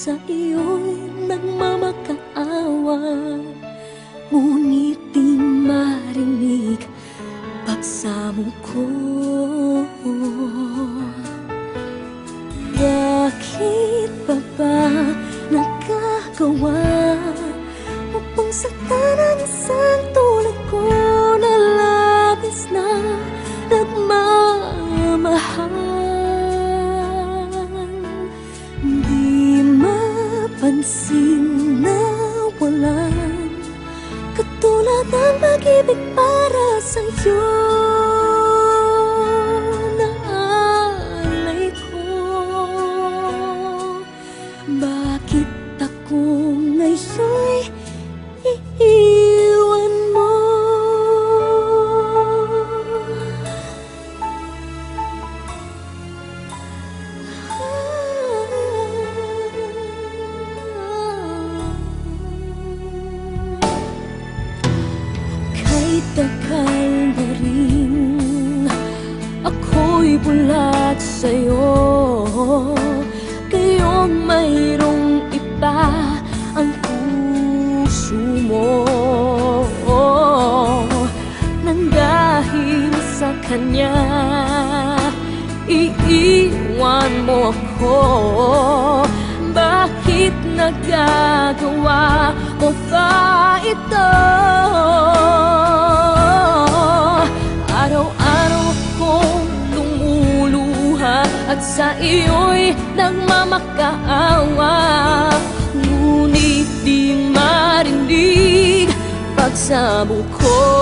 sa iyo'y nagmamakaawa, ngunit di marinig pagsamo ko. Bakit pa ba nagkagawa upang saktan ang isang tulad ko na labis na nagmamahal? Di mapansin na walang katulad ang pag-ibig para sa'yo na alay ko. Bakit ako ngayon'y iiwan mo? Kahit tagal na rin ako'y bulag sa'yo, kayong mayroong iba ang puso mo, nang dahil sa kanya iiwan mo ako. Bakit nagagawa mo pa ito? Araw-araw akong lumuluha at sa iyo'y nagmamakaawa, ngunit di marinig pagsamo ko.